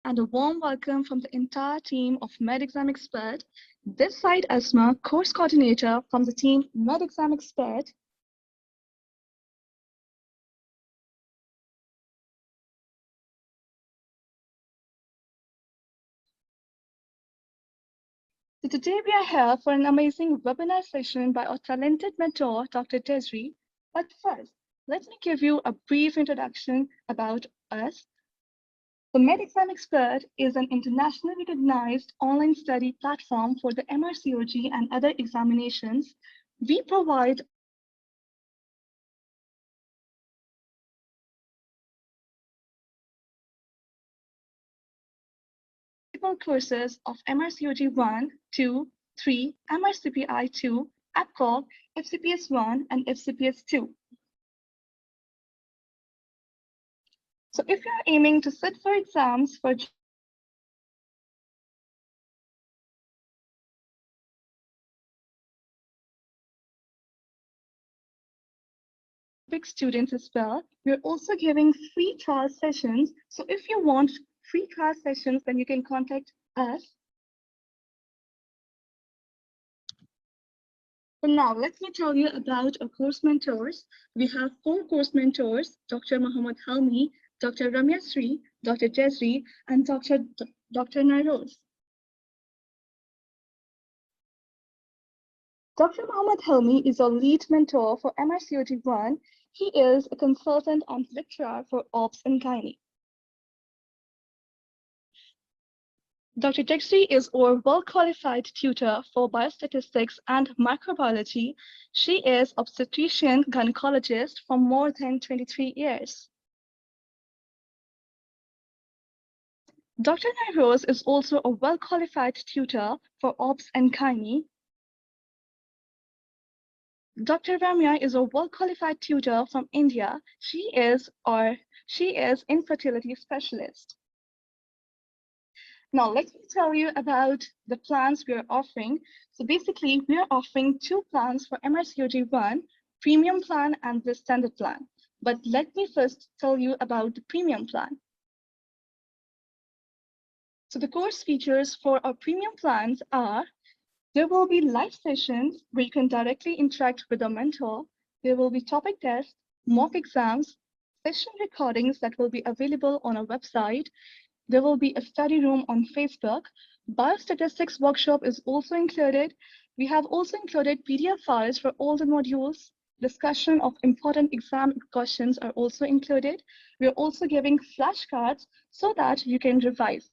and a warm welcome from the entire team of MedExam Expert. This side Asma, course coordinator from the team MedExam Expert. So today we are here for an amazing webinar session by our talented mentor, Dr. Desiree. But first, let me give you a brief introduction about us. The MedExam Expert is an internationally recognized online study platform for the MRCOG and other examinations. We provide courses of MRCOG 1, 2, 3, MRCPI 2, MCOG, FCPS 1, and FCPS 2. So if you're aiming to sit for exams for big students as well, we're also giving free trial sessions. So if you want free trial sessions, then you can contact us. So now let me tell you about our course mentors. We have 4 course mentors, Dr. Muhammad Halmi, Dr. Ramya Sri, Dr. Desiree, and Dr. Nairoz. Dr. Muhammad Helmi is our lead mentor for MRCOG 1. He is a consultant and lecturer for Ops and Gynae. Dr. Desiree is our well-qualified tutor for biostatistics and microbiology. She is obstetrician gynecologist for more than 23 years. Dr. Nairoz is also a well-qualified tutor for Ops and Gynae. Dr. Ramya is a well-qualified tutor from India. She is infertility specialist. Now, let me tell you about the plans we are offering. So basically, we are offering 2 plans for MRCOG 1, premium plan and the standard plan. But let me first tell you about the premium plan. So the course features for our premium plans are, there will be live sessions where you can directly interact with a mentor. There will be topic tests, mock exams, session recordings that will be available on our website. There will be a study room on Facebook. Biostatistics workshop is also included. We have also included PDF files for all the modules. Discussion of important exam questions are also included. We are also giving flashcards so that you can revise.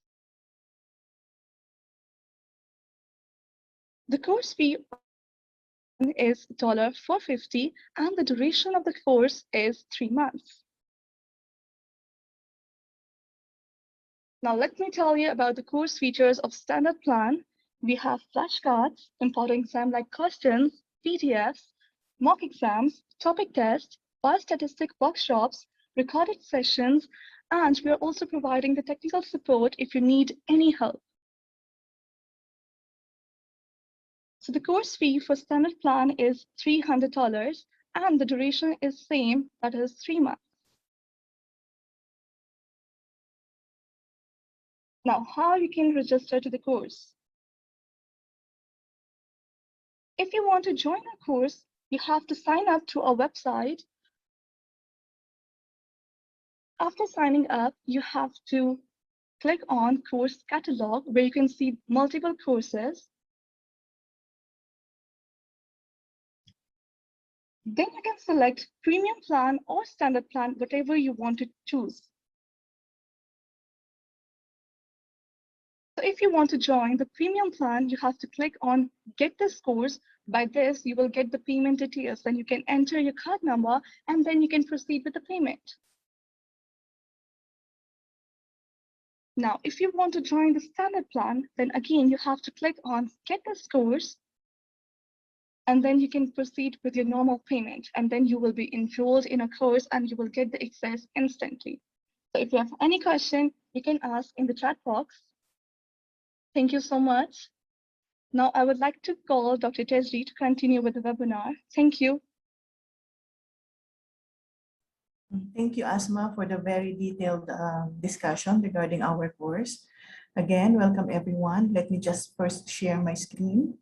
The course fee is $450 and the duration of the course is 3 months. Now let me tell you about the course features of standard plan. We have flashcards, important exam-like questions, PDFs, mock exams, topic tests, biostatistic workshops, recorded sessions, and we are also providing the technical support if you need any help. So the course fee for standard plan is $300 and the duration is same, that is 3 months. Now, how you can register to the course? If you want to join our course, you have to sign up to our website. After signing up, you have to click on course catalog where you can see multiple courses. Then you can select premium plan or standard plan, whatever you want to choose. So if you want to join the premium plan, you have to click on get this course. By this, you will get the payment details. Then you can enter your card number and then you can proceed with the payment. Now, if you want to join the standard plan, then again, you have to click on get this course. And then you can proceed with your normal payment. And then you will be enrolled in a course and you will get the access instantly. So if you have any question, you can ask in the chat box. Thank you so much. Now I would like to call Dr. Desiree to continue with the webinar. Thank you. Thank you, Asma, for the very detailed discussion regarding our course. Again, welcome everyone. Let me just first share my screen.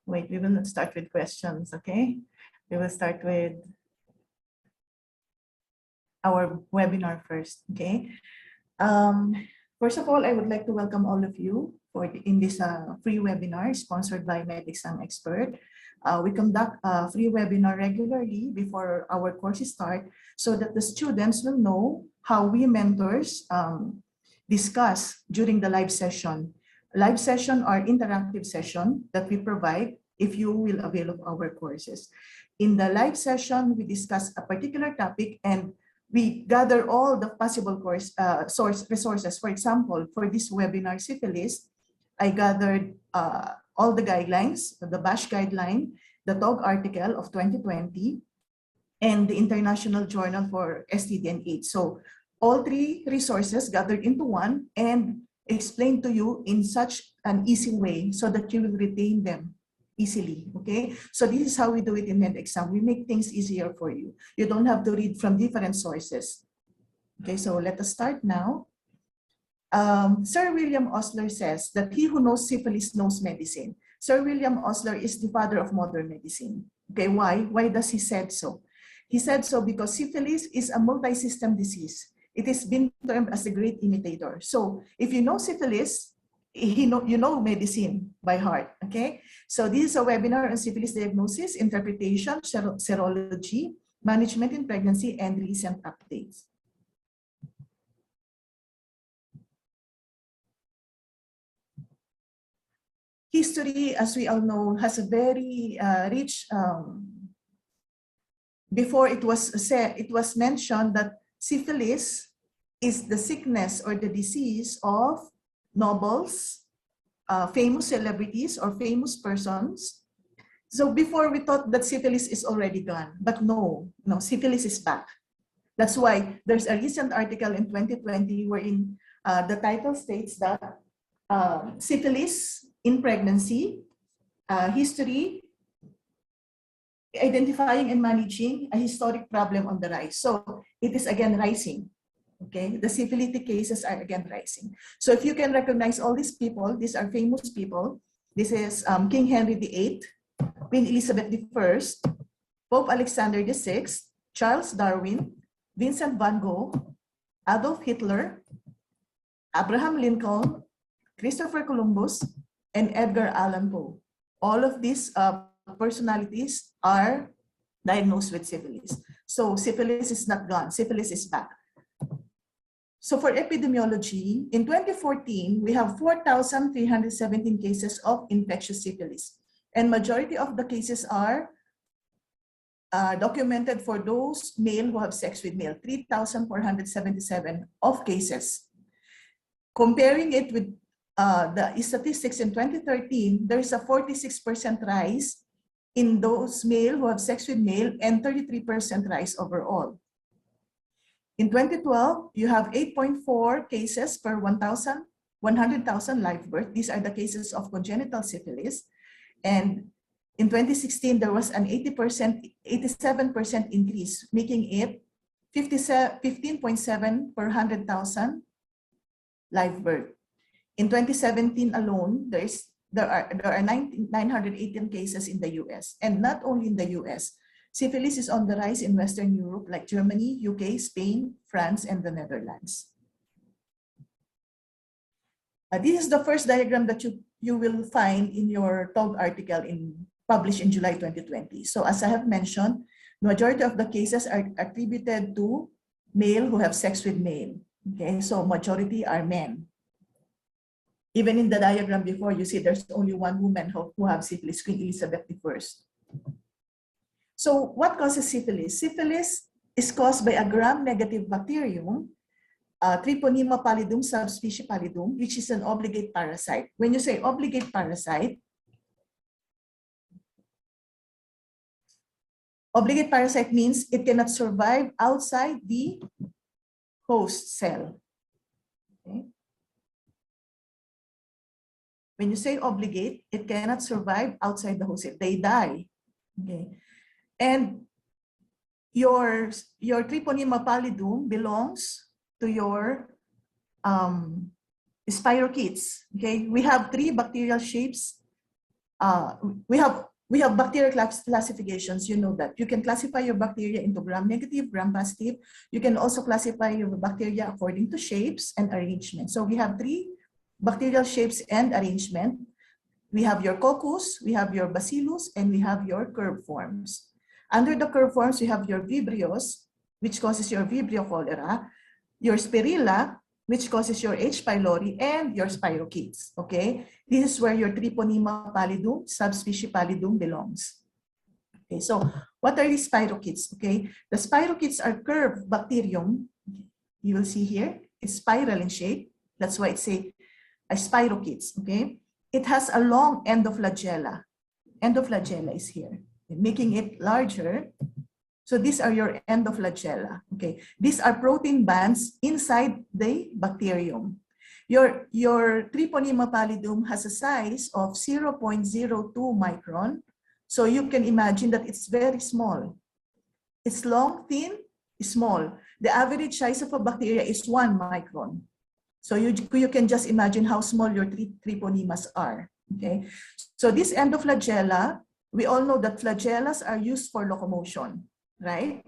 Wait, we will not start with questions, okay? We will start with our webinar first, okay? First of all, I would like to welcome all of you in this free webinar sponsored by MedExam Expert. We conduct a free webinar regularly before our courses start so that the students will know how we mentors discuss during the live session. Live session are interactive session that we provide if you will avail of our courses. In the live session, we discuss a particular topic and we gather all the possible resources. For example, for this webinar, Syphilis, I gathered all the guidelines, the BASH guideline, the TOG article of 2020, and the International Journal for STD and AIDS. So all three resources gathered into one and explained to you in such an easy way so that you will retain them easily, okay? So this is how we do it in MedExam. We make things easier for you. You don't have to read from different sources. Okay, so let us start now. Sir William Osler says that he who knows syphilis knows medicine. Sir William Osler is the father of modern medicine. Okay, why? Why does he said so? He said so because syphilis is a multi-system disease. It has been termed as the great imitator. So if you know syphilis, you know medicine by heart, okay? So this is a webinar on syphilis diagnosis, interpretation, serology, management in pregnancy, and recent updates. History, as we all know, has a very rich, before it was mentioned that syphilis is the sickness or the disease of nobles, famous celebrities or famous persons. So before we thought that syphilis is already gone, but no, syphilis is back. That's why there's a recent article in 2020 wherein the title states that syphilis in pregnancy, history, identifying and managing a historic problem on the rise. So it is again rising. Okay, the syphilitic cases are again rising. So if you can recognize all these people, these are famous people. This is King Henry VIII, Queen Elizabeth I, Pope Alexander VI, Charles Darwin, Vincent van Gogh, Adolf Hitler, Abraham Lincoln, Christopher Columbus, and Edgar Allan Poe. All of these personalities are diagnosed with syphilis. So syphilis is not gone, syphilis is back. So for epidemiology, in 2014, we have 4,317 cases of infectious syphilis. And majority of the cases are documented for those male who have sex with male, 3,477 of cases. Comparing it with the statistics in 2013, there is a 46% rise in those male who have sex with male and 33% rise overall. In 2012, you have 8.4 cases per 100,000 live birth. These are the cases of congenital syphilis. And in 2016, there was an 87% increase, making it 15.7 per 100,000 live birth. In 2017 alone, there are 918 cases in the US, and not only in the US. Syphilis is on the rise in Western Europe like Germany, UK, Spain, France, and the Netherlands. This is the first diagram that you will find in your TOG article published in July 2020. So as I have mentioned, majority of the cases are attributed to male who have sex with male. Okay, so majority are men. Even in the diagram before, you see there's only one woman who have syphilis, Queen Elizabeth I. So what causes syphilis? Syphilis is caused by a gram-negative bacterium, Treponema pallidum subspecies pallidum, which is an obligate parasite. When you say obligate parasite means it cannot survive outside the host cell. Okay. When you say obligate, it cannot survive outside the host cell. They die. Okay. And your Treponema pallidum belongs to your spirochetes. Okay, we have 3 bacterial shapes. We have bacterial classifications. You know that you can classify your bacteria into gram-negative, gram-positive. You can also classify your bacteria according to shapes and arrangement. So we have 3 bacterial shapes and arrangement. We have your coccus, we have your bacillus, and we have your curve forms. Under the curve forms, you have your vibrios, which causes your Vibrio cholera, your spirilla, which causes your H. pylori, and your spirochetes. Okay, this is where your Treponema pallidum, subspecies pallidum belongs. Okay, so what are these spirochetes? Okay, the spirochetes are curved bacterium. You will see here, it's spiral in shape. That's why it's a spirochetes. Okay, it has a long endoflagella. Endoflagella is here, making it larger. So these are your endoflagella. Okay, these are protein bands inside the bacterium. Your Treponema pallidum has a size of 0.02 micron. So you can imagine that it's very small. It's long, thin, small. The average size of a bacteria is 1 micron. So you can just imagine how small your treponemas are. Okay, so this endoflagella, we all know that flagellas are used for locomotion, right?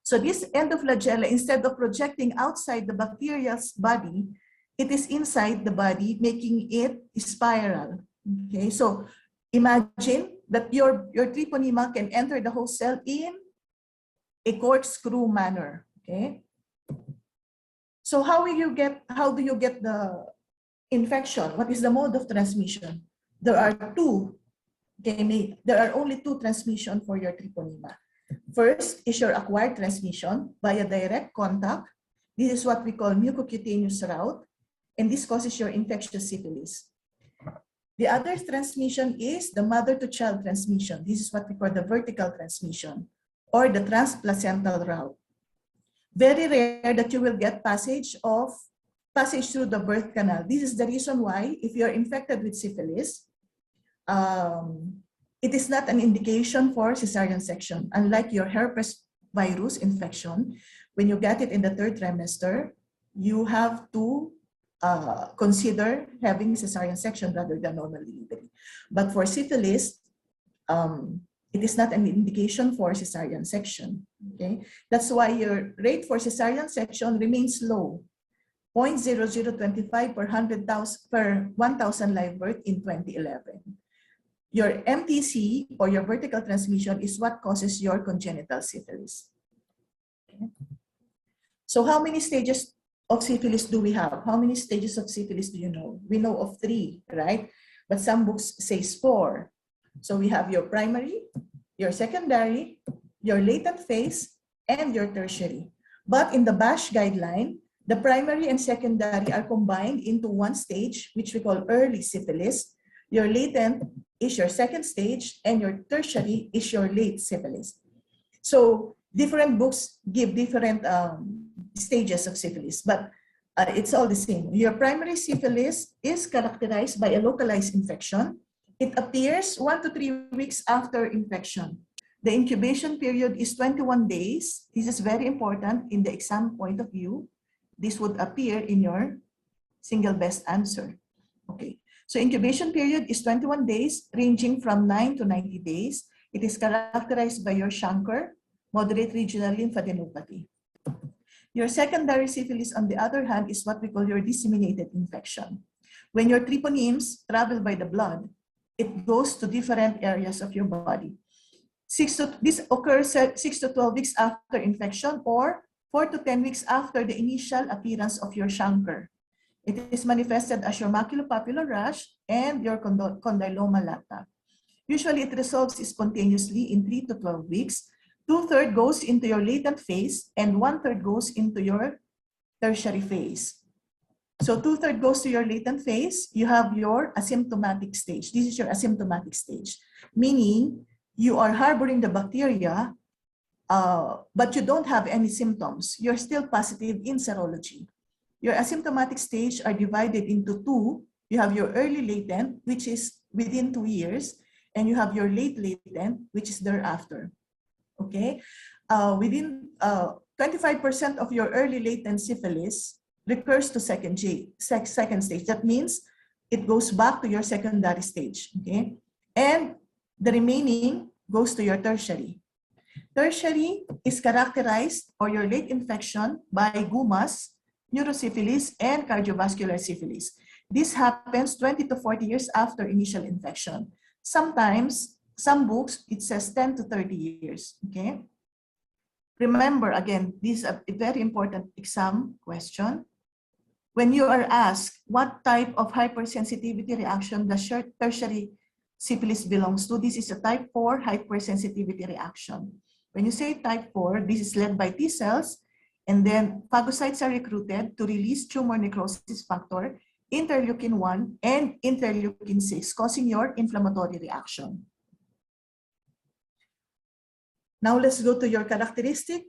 So this endoflagella, instead of projecting outside the bacteria's body, it is inside the body, making it spiral. Okay, so imagine that your treponema can enter the host cell in a corkscrew manner. Okay, so how do you get the infection? What is the mode of transmission? There are 2. Okay, there are only 2 transmission for your treponema. First is your acquired transmission via direct contact. This is what we call mucocutaneous route, and this causes your infectious syphilis. The other transmission is the mother-to-child transmission. This is what we call the vertical transmission or the transplacental route. Very rare that you will get passage through the birth canal. This is the reason why if you're infected with syphilis, it is not an indication for cesarean section. Unlike your herpes virus infection, when you get it in the 3rd trimester, you have to consider having cesarean section rather than normal delivery. But for syphilis, it is not an indication for cesarean section. Okay, that's why your rate for cesarean section remains low, 0.0025 per 1,000 live birth in 2011. Your MTC or your vertical transmission is what causes your congenital syphilis. Okay. So how many stages of syphilis do we have? How many stages of syphilis do you know? We know of 3, right? But some books say 4. So we have your primary, your secondary, your latent phase, and your tertiary. But in the BASH guideline, the primary and secondary are combined into 1 stage, which we call early syphilis. Your latent is your 2nd stage, and your tertiary is your late syphilis. So different books give different stages of syphilis, but it's all the same. Your primary syphilis is characterized by a localized infection. It appears 1 to 3 weeks after infection. The incubation period is 21 days. This is very important in the exam point of view. This would appear in your single best answer. Okay. So incubation period is 21 days, ranging from 9 to 90 days. It is characterized by your chancre, moderate regional lymphadenopathy. Your secondary syphilis, on the other hand, is what we call your disseminated infection. When your treponemes travel by the blood, it goes to different areas of your body. This occurs 6 to 12 weeks after infection or 4 to 10 weeks after the initial appearance of your chancre. It is manifested as your maculopapular rash and your condyloma lata. Usually it resolves spontaneously in 3 to 12 weeks. 2/3 goes into your latent phase, and 1/3 goes into your tertiary phase. So 2/3 goes to your latent phase. You have your asymptomatic stage. This is your asymptomatic stage, meaning you are harboring the bacteria, but you don't have any symptoms. You're still positive in serology. Your asymptomatic stage are divided into two. You have your early latent, which is within 2 years, and you have your late latent, which is thereafter. Okay, within 25% of your early latent syphilis recurs to second stage. That means it goes back to your secondary stage. Okay, and the remaining goes to your tertiary. Tertiary is characterized, or your late infection, by gumas, neurosyphilis, and cardiovascular syphilis. This happens 20 to 40 years after initial infection. Sometimes, some books, it says 10 to 30 years, okay? Remember, again, this is a very important exam question. When you are asked what type of hypersensitivity reaction the tertiary syphilis belongs to, this is a type 4 hypersensitivity reaction. When you say type 4, this is led by T cells, and then phagocytes are recruited to release tumor necrosis factor, interleukin-1, and interleukin-6, causing your inflammatory reaction. Now let's go to your characteristic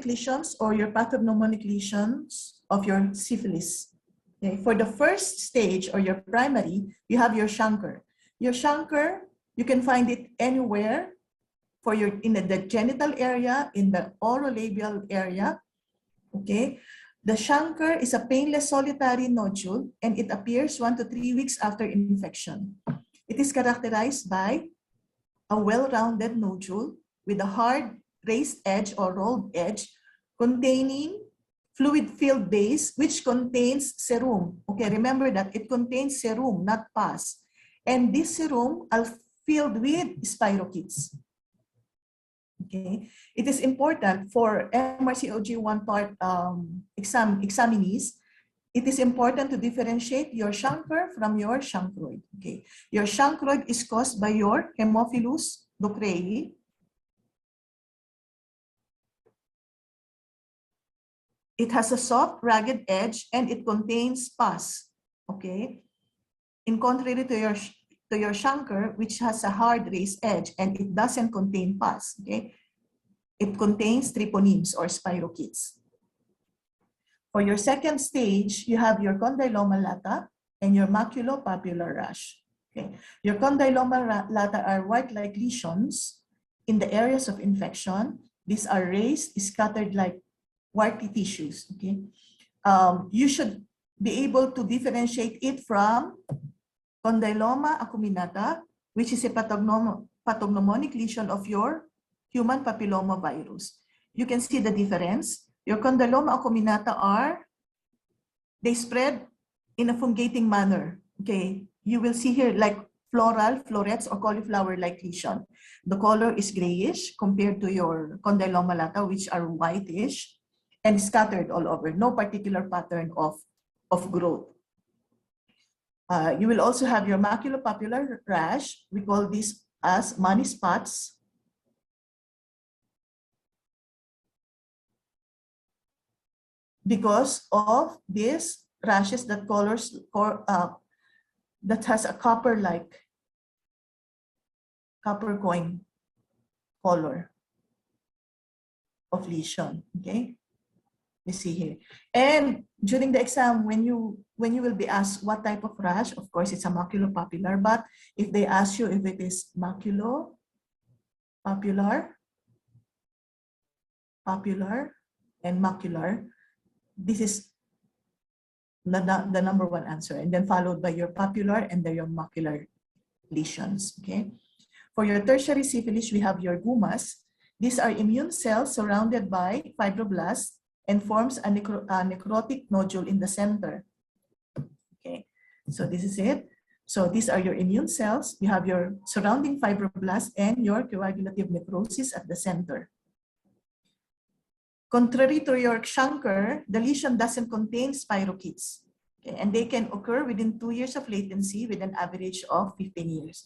lesions, or your pathognomonic lesions of your syphilis. Okay. For the first stage, or your primary, you have your chancre. Your chancre, you can find it anywhere in the genital area, in the orolabial area. Okay. The chancre is a painless solitary nodule, and it appears 1 to 3 weeks after infection. It is characterized by a well-rounded nodule with a hard raised edge or rolled edge containing fluid-filled base, which contains serum. Okay, remember that it contains serum, not pus. And this serum are filled with spirochetes. Okay, it is important for MRCOG 1 part examinees. It is important to differentiate your chancre from your chancroid. Okay, your chancroid is caused by your Haemophilus ducreyi. It has a soft, ragged edge, and it contains pus. Okay, in contrary to your chancre, which has a hard raised edge and it doesn't contain pus. Okay, it contains treponemes or spirochetes. For your second stage, you have your condyloma lata and your maculopapular rash. Okay, your condyloma lata are white-like lesions in the areas of infection. These are raised, scattered like warty tissues. Okay, you should be able to differentiate it from condyloma acuminata, which is a pathognomonic lesion of your human papilloma virus. You can see the difference. Your condyloma acuminata they spread in a fungating manner. Okay, you will see here like florets or cauliflower-like lesion. The color is grayish compared to your condyloma lata, which are whitish and scattered all over. No particular pattern of growth. You will also have your maculopapular rash. We call this as money spots. Because of these rashes that that has a copper coin color of lesion. Okay, we see here. And during the exam, when you will be asked what type of rash, of course it's a maculopapular. But if they ask you if it is maculopapular, and macular, this is the number one answer, and then followed by your papular and then your macular lesions. Okay, for your tertiary syphilis, we have your gumas. These are immune cells surrounded by fibroblasts and forms a necrotic nodule in the center. Okay, so this is it. So these are your immune cells. You have your surrounding fibroblasts and your coagulative necrosis at the center. Contrary to your chancre, the lesion doesn't contain spirochetes, okay, and they can occur within 2 years of latency with an average of 15 years.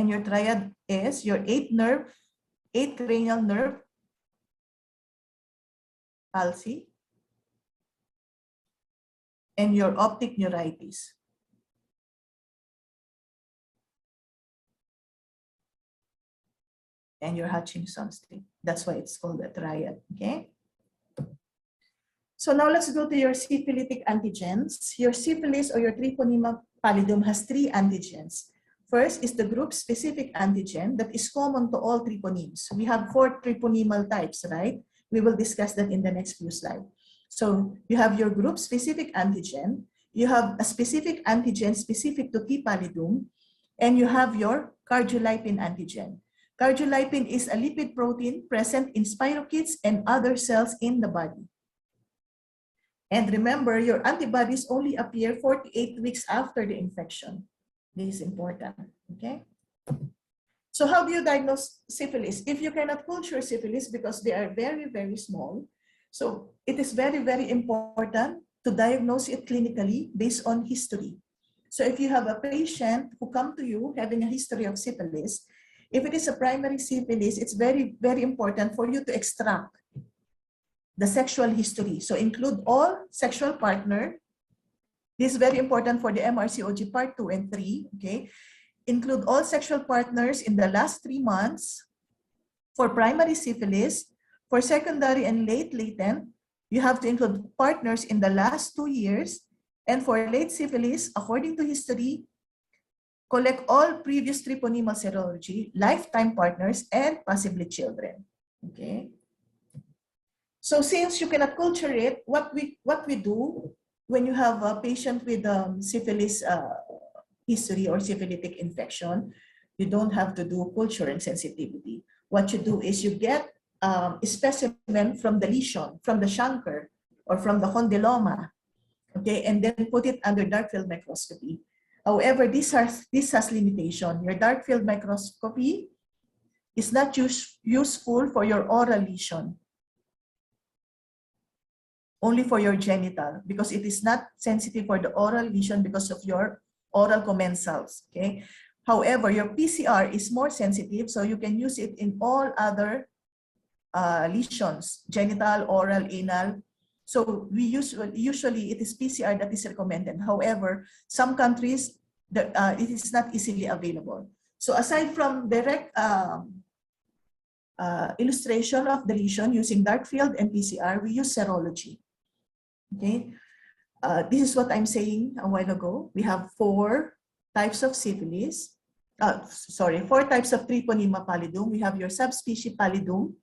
And your triad is your eighth cranial nerve palsy, and your optic neuritis. And your Hutchinson's thing. That's why it's called a triad, okay? So now let's go to your syphilitic antigens. Your syphilis or your treponema pallidum has 3 antigens. First is the group-specific antigen that is common to all treponemes. We have 4 treponemal types, right? We will discuss that in the next few slides. So you have your group-specific antigen, you have a specific antigen specific to T. pallidum, and you have your cardiolipin antigen. Cardiolipin is a lipid protein present in spirochetes and other cells in the body. And remember, your antibodies only appear 48 weeks after the infection. This is important, okay? So how do you diagnose syphilis? If you cannot culture syphilis because they are very, very small, so it is very, very important to diagnose it clinically based on history. So if you have a patient who come to you having a history of syphilis, if it is a primary syphilis, it's very, very important for you to extract the sexual history. So include all sexual partner. This is very important for the MRCOG part 2 and 3, okay? Include all sexual partners in the last 3 months. For primary syphilis, for secondary and late latent, you have to include partners in the last 2 years. And for late syphilis, according to history, collect all previous treponemal serology, lifetime partners, and possibly children, okay? So since you cannot culture it, what we do when you have a patient with syphilis history or syphilitic infection, you don't have to do culture and sensitivity. What you do is you get a specimen from the lesion, from the chancre, or from the condyloma, okay, and then put it under dark field microscopy. However, this has limitation. Your dark field microscopy is not useful for your oral lesion, only for your genital, because it is not sensitive for the oral lesion because of your oral commensals, okay? However, your PCR is more sensitive, so you can use it in all other lesions, genital, oral, anal. So we usually it is PCR that is recommended. However, some countries, it is not easily available. So aside from direct illustration of the lesion using dark field and PCR, we use serology. Okay, this is what I'm saying a while ago. We have 4 types of syphilis. 4 types of treponema pallidum. We have your subspecies pallidum,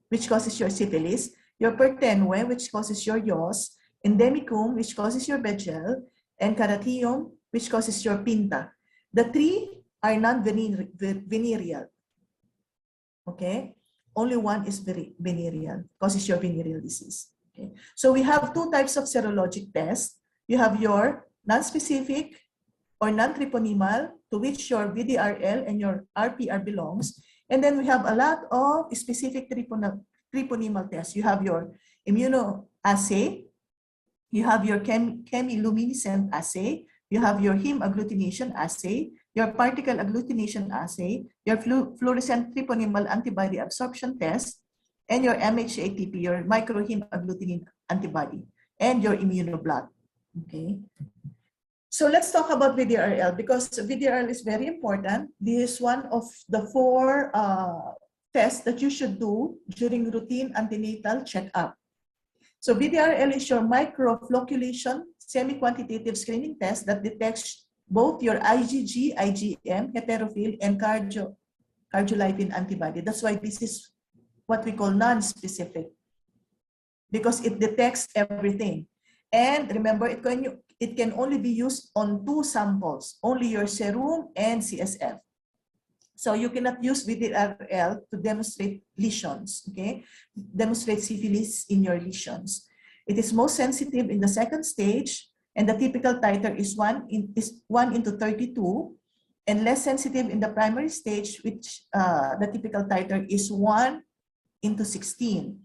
which causes your syphilis, your pertenue, which causes your yaws, endemicum, which causes your Begel, and carateum, which causes your pinta. The 3 are non-venereal. Okay, only one is venereal, causes your venereal disease. Okay, so we have 2 types of serologic tests. You have your non-specific or non-treponemal, to which your VDRL and your RPR belongs. And then we have a lot of specific treponemal tests. You have your immunoassay, you have your chemiluminescent assay, you have your heme agglutination assay, your particle agglutination assay, your fluorescent treponemal antibody absorption test, and your MHATP, your microheme agglutinin antibody, and your immunoblot. Okay. So let's talk about VDRL, because VDRL is very important. This is one of the 4 tests that you should do during routine antenatal checkup. So VDRL is your microflocculation semi-quantitative screening test that detects both your IgG, IgM, heterophil, and cardiolipin antibody. That's why this is what we call non-specific, because it detects everything. And remember, it can only be used on 2 samples, only your serum and CSF. So you cannot use VDRL to demonstrate lesions, okay? Demonstrate syphilis in your lesions. It is most sensitive in the 2nd stage, and the typical titer is 1 into 32, and less sensitive in the primary stage, which the typical titer is 1 into 16.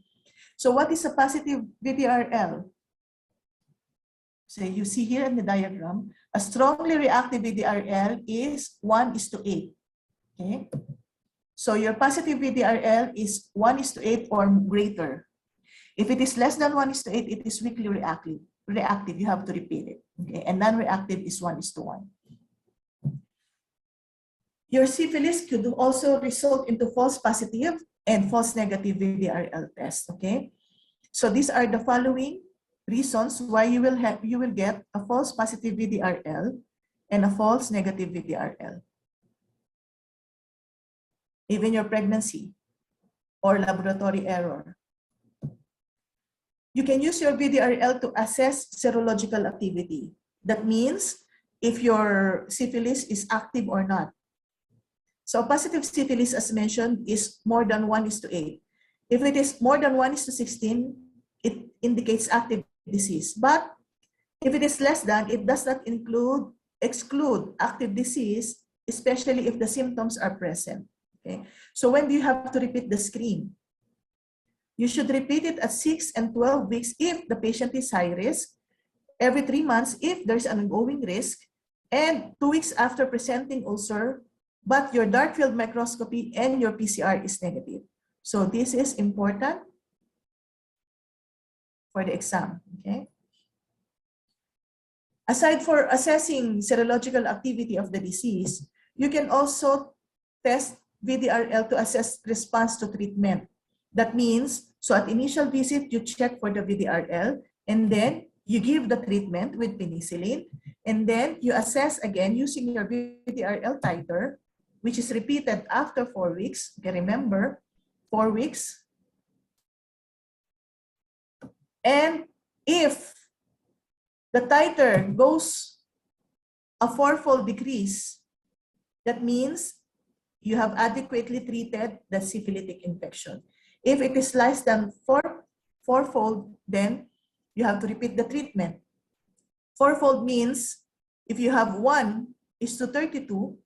So what is a positive VDRL? So you see here in the diagram, a strongly reactive VDRL is 1:8. Okay. So your positive VDRL is 1:8 or greater. If it is less than 1:8, it is weakly reactive. You have to repeat it. Okay. And non-reactive is 1:1. Your syphilis could also result into false positive and false negative VDRL test. Okay. So these are the following reasons why you will get a false positive VDRL and a false negative VDRL. Even your pregnancy or laboratory error. You can use your VDRL to assess serological activity. That means if your syphilis is active or not. So positive syphilis, as mentioned, is more than 1:8. If it is more than 1:16, it indicates active disease. But if it is less than, it does not exclude active disease, especially if the symptoms are present. Okay. So when do you have to repeat the screen? You should repeat it at 6 and 12 weeks if the patient is high risk, every 3 months if there's an ongoing risk, and 2 weeks after presenting ulcer, but your dark field microscopy and your PCR is negative. So this is important for the exam. Okay. Aside for assessing serological activity of the disease, you can also test VDRL to assess response to treatment. That means, so at initial visit, you check for the VDRL, and then you give the treatment with penicillin, and then you assess again using your VDRL titer, which is repeated after 4 weeks. Okay, remember, 4 weeks. And if the titer goes a 4-fold decrease, that means you have adequately treated the syphilitic infection. If it is less than 4-fold, then you have to repeat the treatment. 4-fold means if you have 1:32,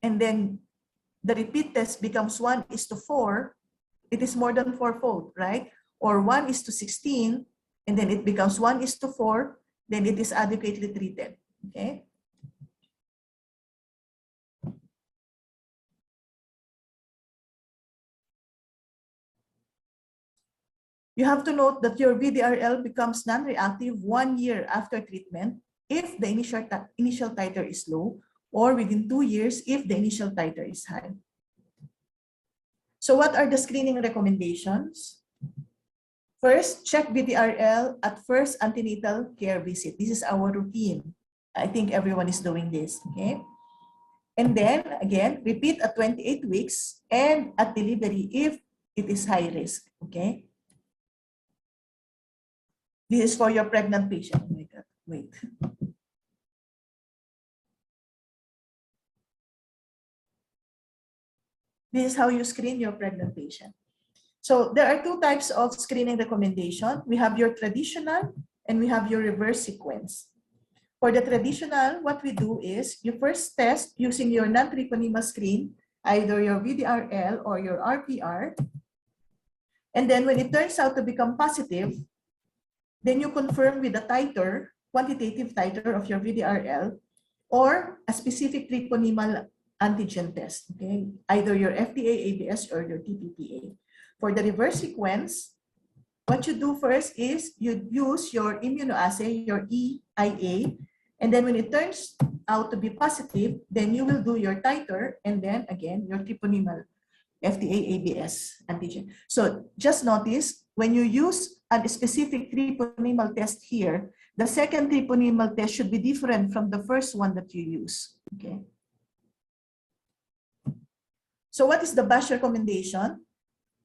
and then the repeat test becomes 1:4, it is more than 4-fold, right? Or 1:16, and then it becomes 1:4, then it is adequately treated. Okay. You have to note that your VDRL becomes non-reactive 1 year after treatment if the initial titer is low, or within 2 years if the initial titer is high. So what are the screening recommendations? First, check VDRL at first antenatal care visit. This is our routine. I think everyone is doing this, okay? And then, again, repeat at 28 weeks and at delivery if it is high risk, okay? This is for your pregnant patient. Oh my God, wait. This is how you screen your pregnant patient. So there are 2 types of screening recommendation. We have your traditional and we have your reverse sequence. For the traditional, what we do is you first test using your non-treponemal screen, either your VDRL or your RPR. And then when it turns out to become positive, then you confirm with the titer, quantitative titer of your VDRL, or a specific treponemal antigen test, okay? Either your FDA-ABS or your TPPA. For the reverse sequence, what you do first is you use your immunoassay, your EIA, and then when it turns out to be positive, then you will do your titer, and then again, your treponemal FDA-ABS antigen. So just notice, when you use a specific treponemal test here, the second treponemal test should be different from the first one that you use, okay? So what is the BASH recommendation?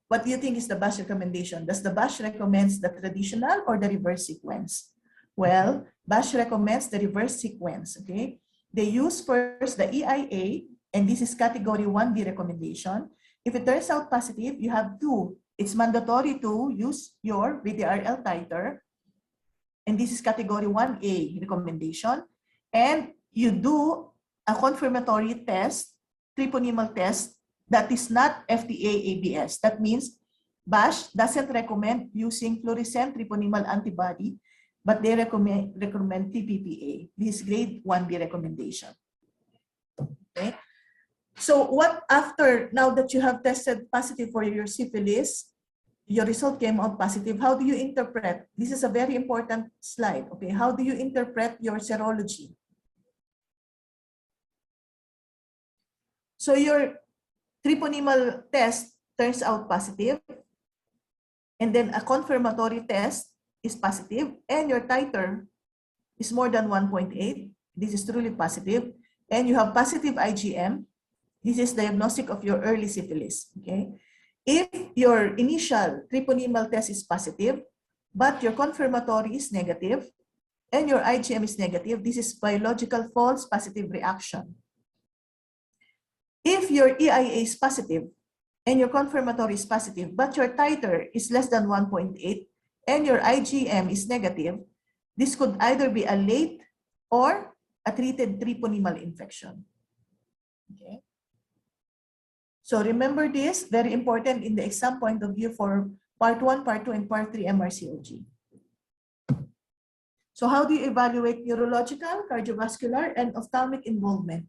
What do you think is the BASH recommendation? Does the BASH recommends the traditional or the reverse sequence? Well, BASH recommends the reverse sequence, okay? They use first the EIA, and this is category 1B recommendation. If it turns out positive, you have to, it's mandatory to use your VDRL titer, and this is category 1A recommendation. And you do a confirmatory test, treponemal test, that is not FDA-ABS. That means BASH doesn't recommend using fluorescent treponemal antibody, but they recommend TPPA. This is grade 1B recommendation. Okay. So what after, now that you have tested positive for your syphilis, your result came out positive, how do you interpret? This is a very important slide, okay? How do you interpret your serology? So your treponemal test turns out positive, and then a confirmatory test is positive, and your titer is more than 1.8. This is truly positive, and you have positive IgM. This is diagnostic of your early syphilis, okay? If your initial treponemal test is positive, but your confirmatory is negative, and your IgM is negative, this is biological false positive reaction. If your EIA is positive, and your confirmatory is positive, but your titer is less than 1.8, and your IgM is negative, this could either be a late or a treated treponemal infection, okay? So remember this, very important in the exam point of view for part 1, part 2, and part 3 MRCOG. So how do you evaluate neurological, cardiovascular, and ophthalmic involvement?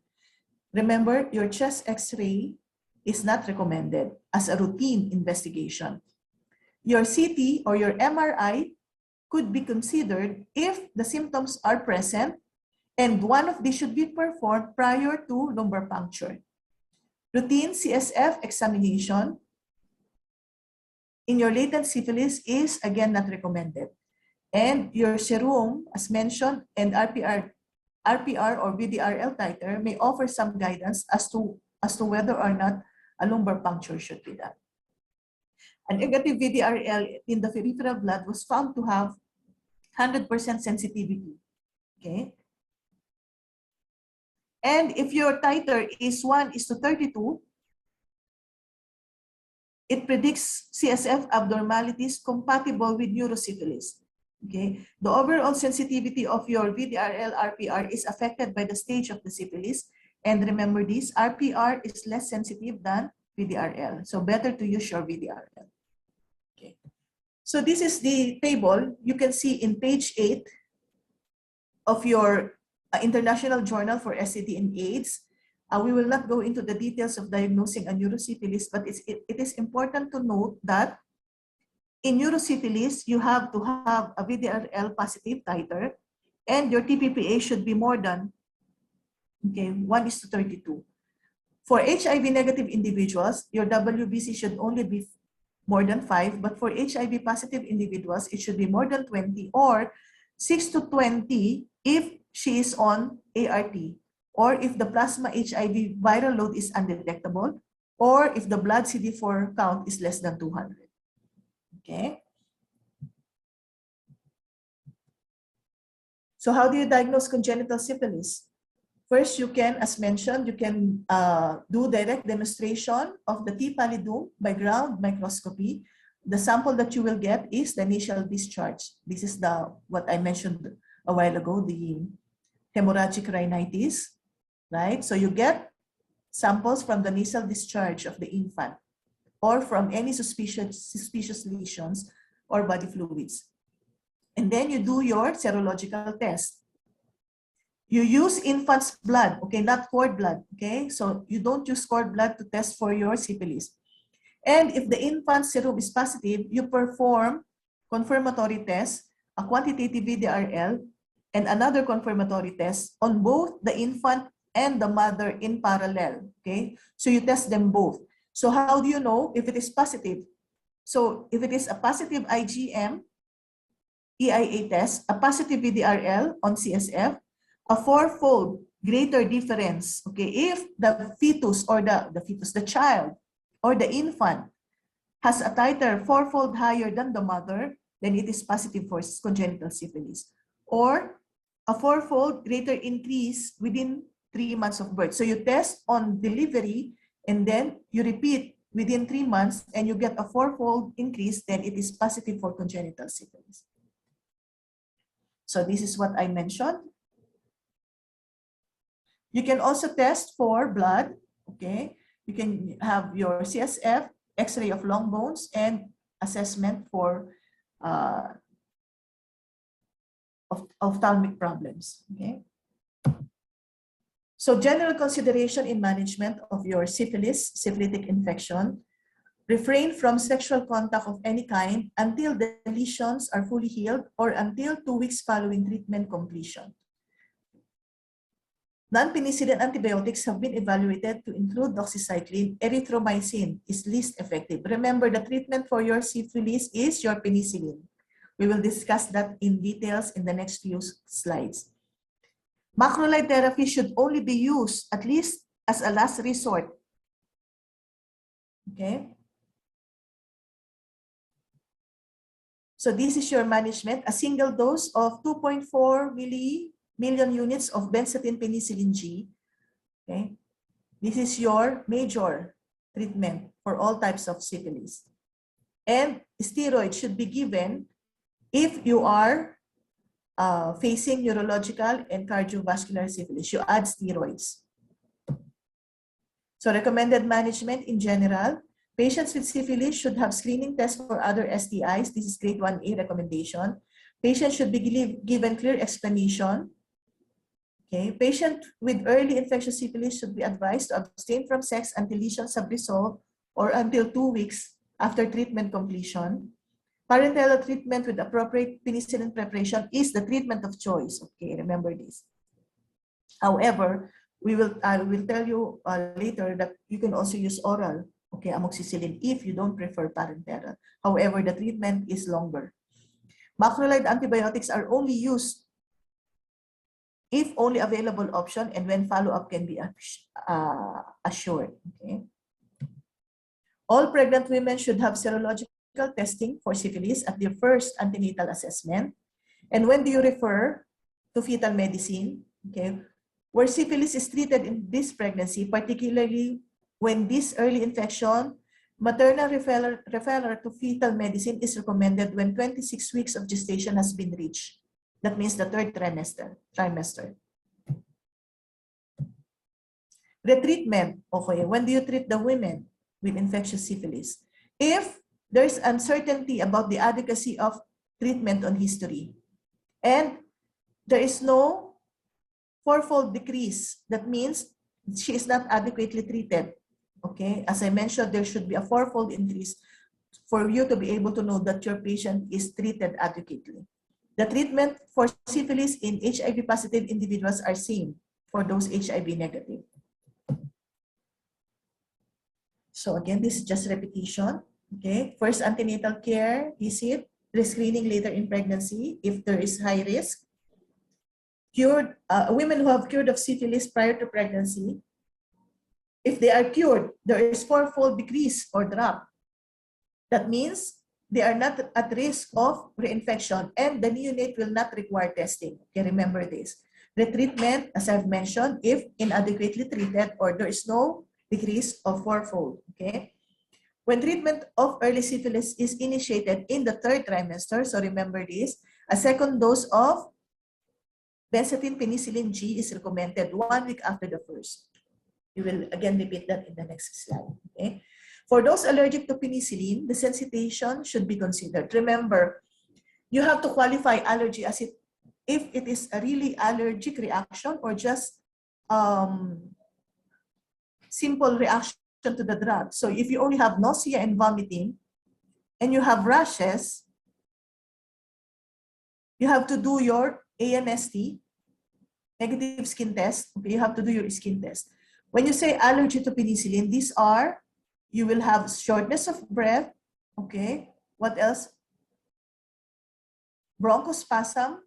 Remember, your chest X-ray is not recommended as a routine investigation. Your CT or your MRI could be considered if the symptoms are present, and one of these should be performed prior to lumbar puncture. Routine CSF examination in your latent syphilis is again not recommended. And your serum, as mentioned, and RPR or VDRL titer may offer some guidance as to whether or not a lumbar puncture should be done. A negative VDRL in the peripheral blood was found to have 100% sensitivity, okay? And if your titer is 1:32, it predicts CSF abnormalities compatible with neurosyphilis. Okay, the overall sensitivity of your VDRL RPR is affected by the stage of the syphilis. And remember this, RPR is less sensitive than VDRL. So better to use your VDRL. Okay. So this is the table you can see in page 8 of your International Journal for STD and AIDS. We will not go into the details of diagnosing a neurosyphilis, but it is important to note that in neurosyphilis, you have to have a VDRL positive titer, and your TPPA should be more than 1:32. For HIV negative individuals, your WBC should only be more than 5, but for HIV positive individuals, it should be more than 20 or 6 to 20 if she is on ART, or if the plasma HIV viral load is undetectable, or if the blood CD4 count is less than 200. Okay. So how do you diagnose congenital syphilis? First, you can, as mentioned, you can do direct demonstration of the T pallidum by ground microscopy. The sample that you will get is the nasal discharge. This is what I mentioned a while ago, the hemorrhagic rhinitis, right? So you get samples from the nasal discharge of the infant or from any suspicious lesions or body fluids. And then you do your serological test. You use infant's blood, okay, not cord blood, okay? So you don't use cord blood to test for your syphilis. And if the infant's serum is positive, you perform confirmatory tests, a quantitative VDRL, and another confirmatory test on both the infant and the mother in parallel, okay? So you test them both. So how do you know if it is positive? So if it is a positive IgM, EIA test, a positive VDRL on CSF, a 4-fold greater difference, okay? If the fetus or the child or the infant has a titer 4-fold higher than the mother, then it is positive for congenital syphilis. Or a 4-fold greater increase within 3 months of birth. So you test on delivery and then you repeat within 3 months and you get a 4-fold increase, then it is positive for congenital syphilis. So this is what I mentioned. You can also test for blood, okay? You can have your CSF, X-ray of long bones, and assessment for ophthalmic problems, okay? So general consideration in management of your syphilitic infection: refrain from sexual contact of any kind until the lesions are fully healed or until 2 weeks following treatment completion. Non-penicillin antibiotics have been evaluated to include doxycycline. Erythromycin is least effective. Remember, the treatment for your syphilis is your penicillin. We will discuss that in details in the next few slides. Macrolide therapy should only be used at least as a last resort. Okay. So this is your management: a single dose of 2.4 million units of benzathine penicillin G. Okay. This is your major treatment for all types of syphilis. And steroids should be given if you are facing neurological and cardiovascular syphilis. You add steroids. So recommended management in general: patients with syphilis should have screening tests for other STIs. This is grade 1A recommendation. Patients should be given clear explanation. Okay. Patient with early infectious syphilis should be advised to abstain from sex until lesions have resolved or until 2 weeks after treatment completion. Parenteral treatment with appropriate penicillin preparation is the treatment of choice. Okay, remember this. However, I will tell you later that you can also use oral, okay, amoxicillin if you don't prefer parenteral. However, the treatment is longer. Macrolide antibiotics are only used if only available option and when follow-up can be assured. Okay. All pregnant women should have serological testing for syphilis at their first antenatal assessment. And when do you refer to fetal medicine? Okay. Where syphilis is treated in this pregnancy, particularly when this early infection, maternal referral to fetal medicine is recommended when 26 weeks of gestation has been reached. That means the third trimester. Retreatment, okay, when do you treat the women with infectious syphilis? If there's uncertainty about the adequacy of treatment on history, and there is no fourfold decrease, that means she is not adequately treated. Okay, as I mentioned, there should be a fourfold increase for you to be able to know that your patient is treated adequately. The treatment for syphilis in HIV positive individuals are same for those HIV negative. So again, this is just repetition. Okay, first antenatal care visit, rescreening later in pregnancy if there is high risk. Cured women who have cured of syphilis prior to pregnancy, if they are cured, there is fourfold decrease or drop. That means they are not at risk of reinfection and the neonate will not require testing. Okay, remember this. Retreatment, as I've mentioned, if inadequately treated or there is no decrease of fourfold. Okay. When treatment of early syphilis is initiated in the third trimester, so remember this, a second dose of benzathine penicillin G is recommended 1 week after the first. We will again repeat that in the next slide. Okay. For those allergic to penicillin, the sensitization should be considered. Remember, you have to qualify allergy as if it is a really allergic reaction or just simple reaction to the drug. So if you only have nausea and vomiting and you have rashes, you have to do your ANST, negative skin test. Okay, you have to do your skin test. When you say allergy to penicillin, these are, you will have shortness of breath. Okay, what else? Bronchospasm.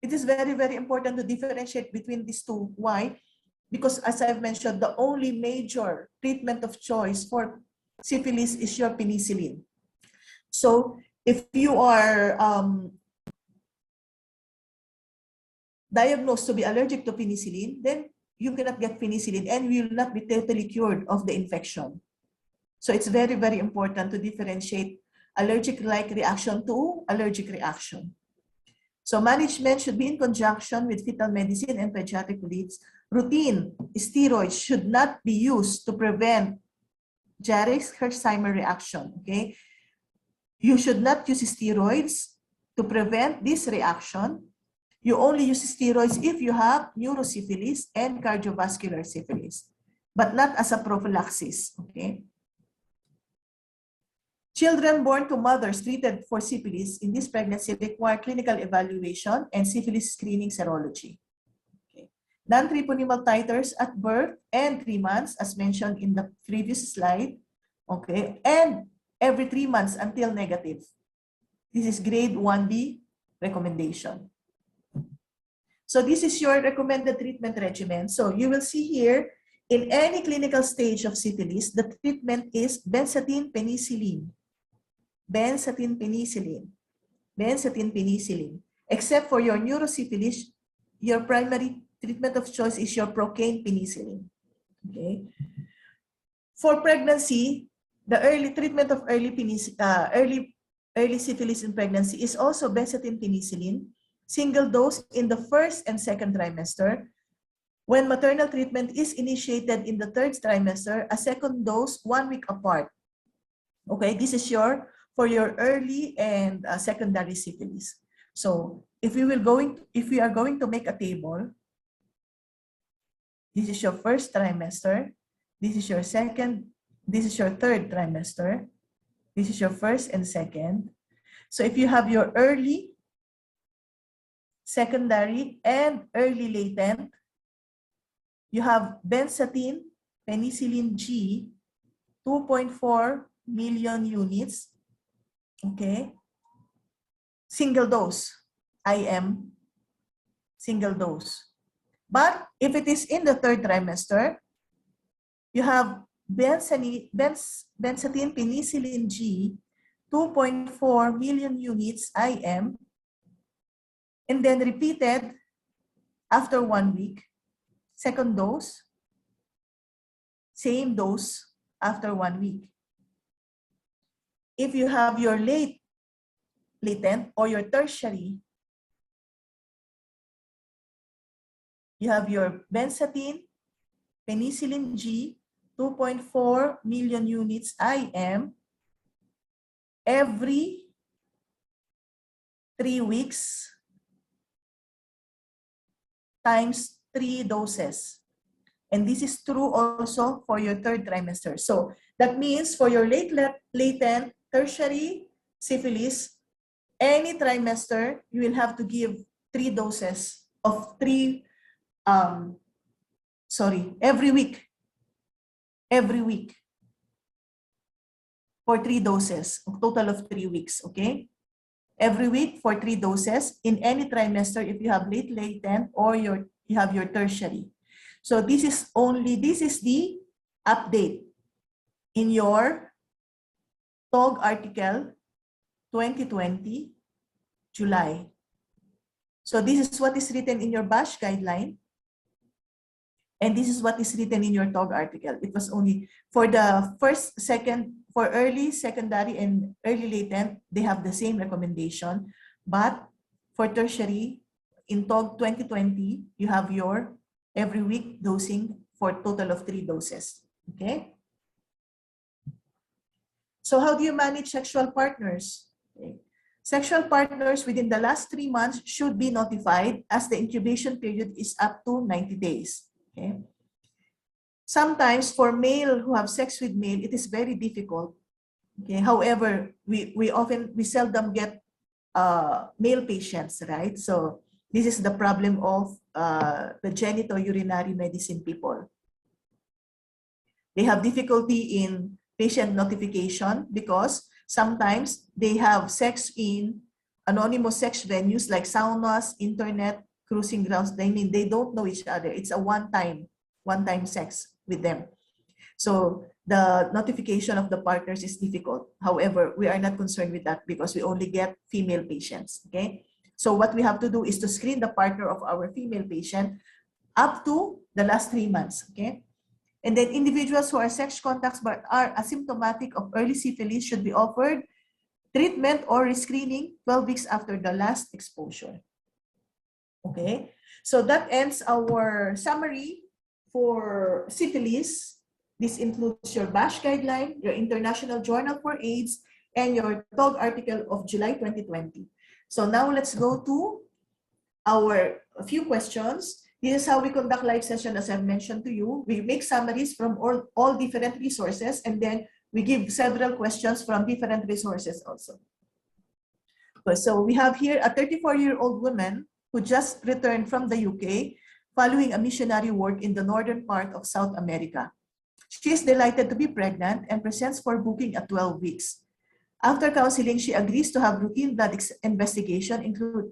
It is very, very important to differentiate between these two. Why? Because as I've mentioned, the only major treatment of choice for syphilis is your penicillin. So if you are diagnosed to be allergic to penicillin, then you cannot get penicillin and will not be totally cured of the infection. So it's very, very important to differentiate allergic-like reaction to allergic reaction. So management should be in conjunction with fetal medicine and pediatric leads. Routine steroids should not be used to prevent Jarisch-Herxheimer reaction. Okay, you should not use steroids to prevent this reaction. You only use steroids if you have neurosyphilis and cardiovascular syphilis, but not as a prophylaxis, okay? Children born to mothers treated for syphilis in this pregnancy require clinical evaluation and syphilis screening serology. Okay. Non-treponemal titers at birth and 3 months, as mentioned in the previous slide, okay, and every 3 months until negative. This is grade 1B recommendation. So this is your recommended treatment regimen. So you will see here, in any clinical stage of syphilis, the treatment is benzathine penicillin. Benzathine penicillin. Benzathine penicillin. Except for your neurosyphilis, your primary treatment of choice is your procaine penicillin. Okay. For pregnancy, the early treatment of early syphilis in pregnancy is also benzathine penicillin, single dose in the first and second trimester. When maternal treatment is initiated in the third trimester, a second dose 1 week apart. Okay, this is for your early and secondary syphilis. So if we are going to make a table, this is your first trimester, this is your second, this is your third trimester, this is your first and second. So if you have your early, secondary, and early latent, you have benzathine penicillin G, 2.4 million units, okay, single dose, IM, single dose. But if it is in the third trimester, you have benzathine penicillin G, 2.4 million units IM, and then repeated after 1 week, second dose, same dose after 1 week. If you have your late latent or your tertiary, you have your benzathine penicillin G, 2.4 million units IM, every 3 weeks times 3 doses. And this is true also for your third trimester. So that means for your latent tertiary syphilis, any trimester, you will have to give 3 doses of every week. Every week. For 3 doses, a total of 3 weeks, okay? Every week for 3 doses in any trimester if you have late latent or you have your tertiary. So this is the update in your TOG article 2020, July. So this is what is written in your BASH guideline. And this is what is written in your TOG article. It was only for the first, second, for early, secondary, and early latent, they have the same recommendation. But for tertiary, in TOG 2020, you have your every week dosing for a total of 3 doses. Okay? So how do you manage sexual partners? Okay. Sexual partners within the last 3 months should be notified as the incubation period is up to 90 days. Okay. Sometimes for male who have sex with male, it is very difficult. Okay. However, we seldom get male patients, right? So this is the problem of the genitourinary medicine people. They have difficulty in patient notification because sometimes they have sex in anonymous sex venues like saunas, internet, cruising grounds. I mean, they don't know each other. It's a one-time sex with them. So the notification of the partners is difficult. However, we are not concerned with that because we only get female patients, okay? So what we have to do is to screen the partner of our female patient up to the last 3 months, okay? And then individuals who are sex contacts but are asymptomatic of early syphilis should be offered treatment or rescreening 12 weeks after the last exposure. Okay, so that ends our summary for syphilis. This includes your BASH guideline, your International Journal for AIDS, and your TOG article of July 2020. So now let's go to a few questions. This is how we conduct live session, as I've mentioned to you. We make summaries from all different resources, and then we give several questions from different resources also. So we have here a 34-year-old woman who just returned from the UK following a missionary work in the northern part of South America. She is delighted to be pregnant and presents for booking at 12 weeks. After counseling, she agrees to have routine blood investigation,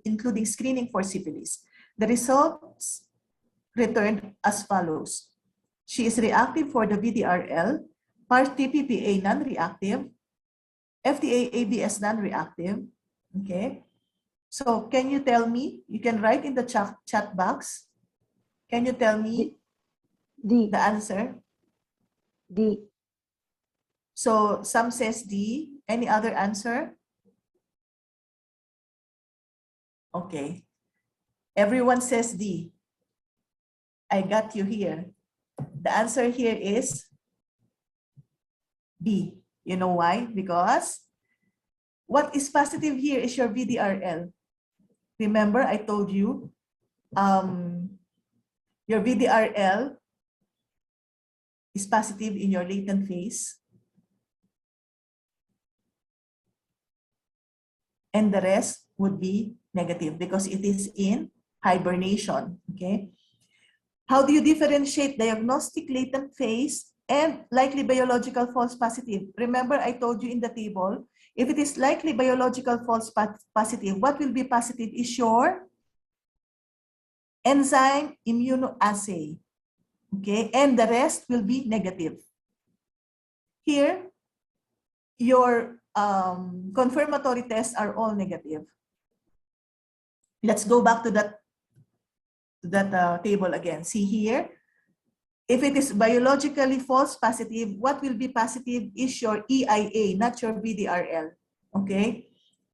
including screening for syphilis. The results returned as follows. She is reactive for the VDRL, Part-T PPA non-reactive, FDA ABS non-reactive. Okay. So can you tell me, you can write in the chat box, can you tell me D. the answer? D. So some says D. Any other answer? Okay. Everyone says D. I got you here. The answer here is B. You know why? Because what is positive here is your VDRL. Remember, I told you your VDRL is positive in your latent phase. And the rest would be negative because it is in hibernation. Okay. How do you differentiate diagnostic latent phase and likely biological false positive? Remember, I told you in the table, if it is likely biological false positive, what will be positive is your enzyme immunoassay. Okay, and the rest will be negative. Here, your confirmatory tests are all negative. Let's go back to that table again. See here, if it is biologically false positive, what will be positive is your EIA, not your VDRL. Okay,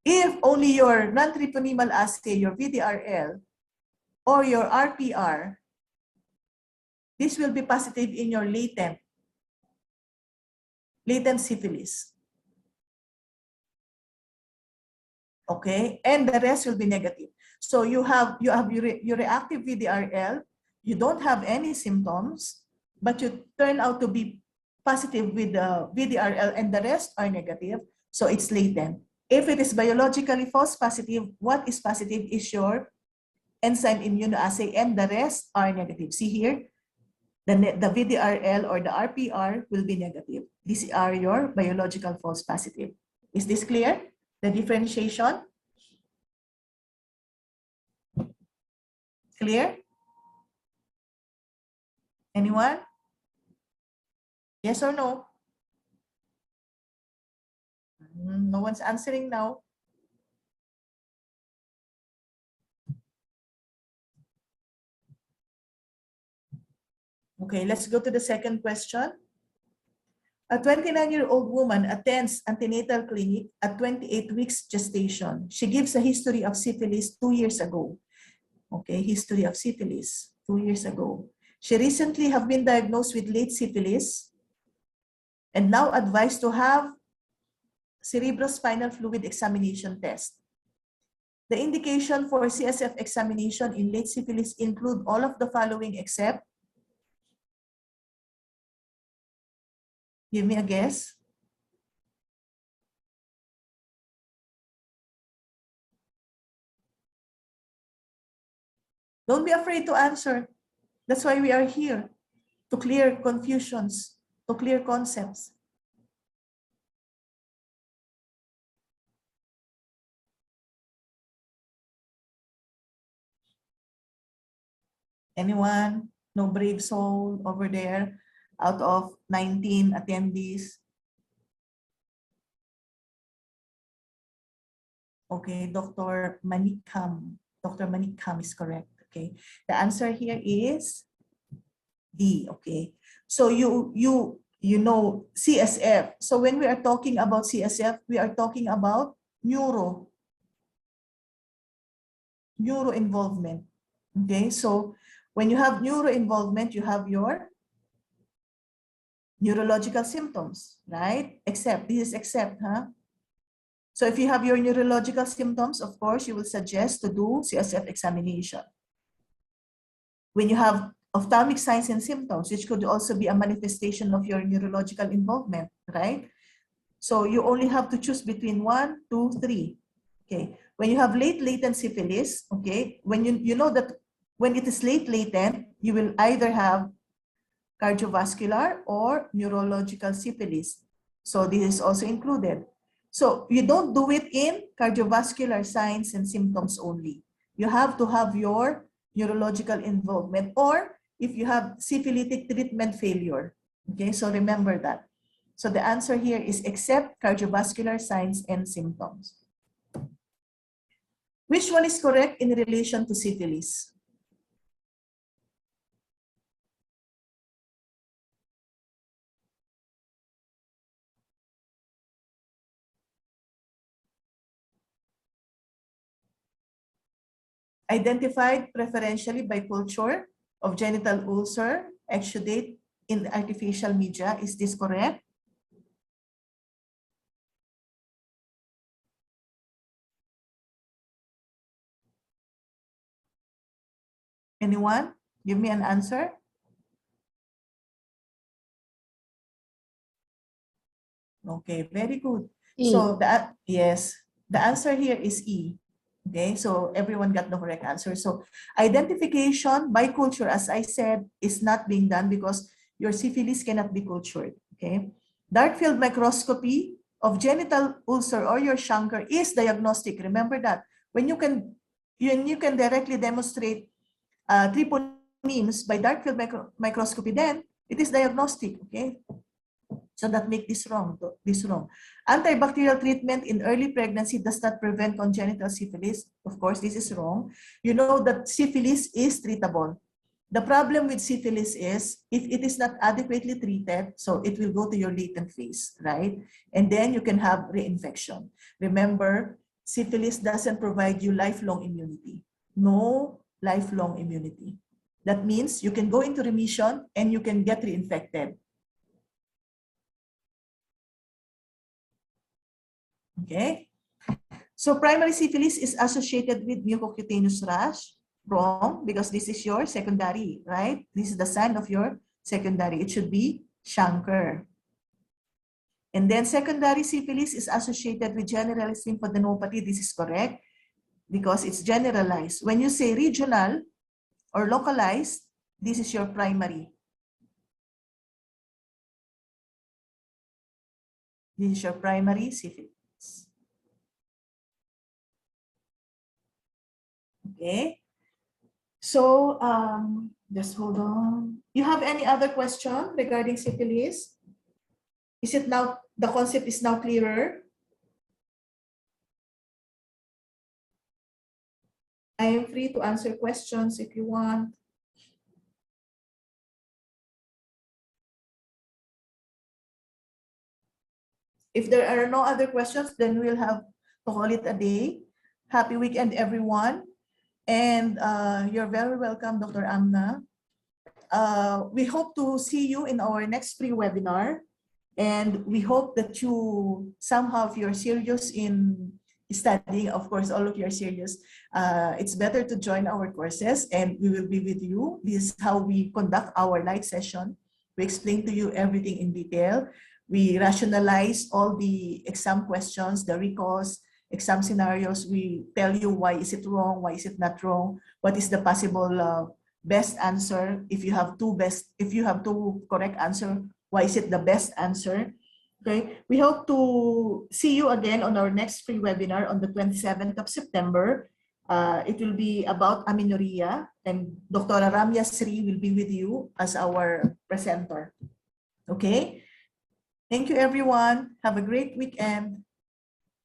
if only your non-treponemal assay, your VDRL, or your RPR, this will be positive in your latent syphilis. Okay, and the rest will be negative. So you have your reactive VDRL, you don't have any symptoms, but you turn out to be positive with the VDRL and the rest are negative, so it's latent. If it is biologically false positive, what is positive is your enzyme immunoassay and the rest are negative. See here, the VDRL or the RPR will be negative. These are your biological false positive. Is this clear? The differentiation? Clear? Anyone? Yes or no? No one's answering now. Okay, let's go to the second question. A 29-year-old woman attends antenatal clinic at 28 weeks gestation. She gives a history of syphilis 2 years ago. Okay, history of syphilis 2 years ago. She recently have been diagnosed with late syphilis and now advised to have cerebrospinal fluid examination test. The indication for CSF examination in late syphilis include all of the following except, give me a guess. Don't be afraid to answer. That's why we are here, to clear confusions, to clear concepts. Anyone? No brave soul over there out of 19 attendees? Okay, Dr. Manikam. Dr. Manikam is correct. Okay, the answer here is D. Okay, so you know CSF. So when we are talking about CSF, we are talking about neuro involvement. Okay, so when you have neuro involvement, you have your neurological symptoms, right? Except, this is except, huh? So if you have your neurological symptoms, of course, you will suggest to do CSF examination. When you have ophthalmic signs and symptoms, which could also be a manifestation of your neurological involvement, right? So you only have to choose between 1, 2, 3. Okay. When you have late latent syphilis, okay, when you know that when it is late latent, you will either have cardiovascular or neurological syphilis. So this is also included. So you don't do it in cardiovascular signs and symptoms only. You have to have your neurological involvement, or if you have syphilitic treatment failure. Okay, so remember that. So the answer here is except cardiovascular signs and symptoms. Which one is correct in relation to syphilis? Identified preferentially by culture of genital ulcer, exudate in artificial media. Is this correct? Anyone? Give me an answer. Okay, very good. E. So yes, the answer here is E. Okay, so everyone got the correct answer. So identification by culture, as I said, is not being done because your syphilis cannot be cultured. Okay, dark field microscopy of genital ulcer or your chancre is diagnostic. Remember that when you can directly demonstrate treponemes by dark field microscopy, then it is diagnostic. Okay. So that make this wrong. Antibacterial treatment in early pregnancy does not prevent congenital syphilis. Of course, this is wrong. You know that syphilis is treatable. The problem with syphilis is if it is not adequately treated, so it will go to your latent phase, right? And then you can have reinfection. Remember, syphilis doesn't provide you lifelong immunity. No lifelong immunity. That means you can go into remission and you can get reinfected. Okay, so primary syphilis is associated with mucocutaneous rash. Wrong, because this is your secondary, right? This is the sign of your secondary. It should be chancre. And then secondary syphilis is associated with generalized lymphadenopathy. This is correct because it's generalized. When you say regional or localized, this is your primary. This is your primary syphilis. Okay, so just hold on. You have any other question regarding syphilis? Is it now, the concept is now clearer? I am free to answer questions if you want. If there are no other questions, then we'll have to call it a day. Happy weekend, everyone. And you're very welcome, Dr. Amna. We hope to see you in our next free webinar. And we hope that you somehow, if you're serious in studying, of course, all of you are serious, it's better to join our courses and we will be with you. This is how we conduct our live session. We explain to you everything in detail. We rationalize all the exam questions, the recalls, exam scenarios. We tell you why is it wrong, why is it not wrong, what is the possible best answer. If you have two correct answer, why is it the best answer? Okay, we hope to see you again on our next free webinar on the 27th of September. It will be about amenorrhea, and Dr. Ramya Sri will be with you as our presenter. Okay, thank you everyone. Have a great weekend.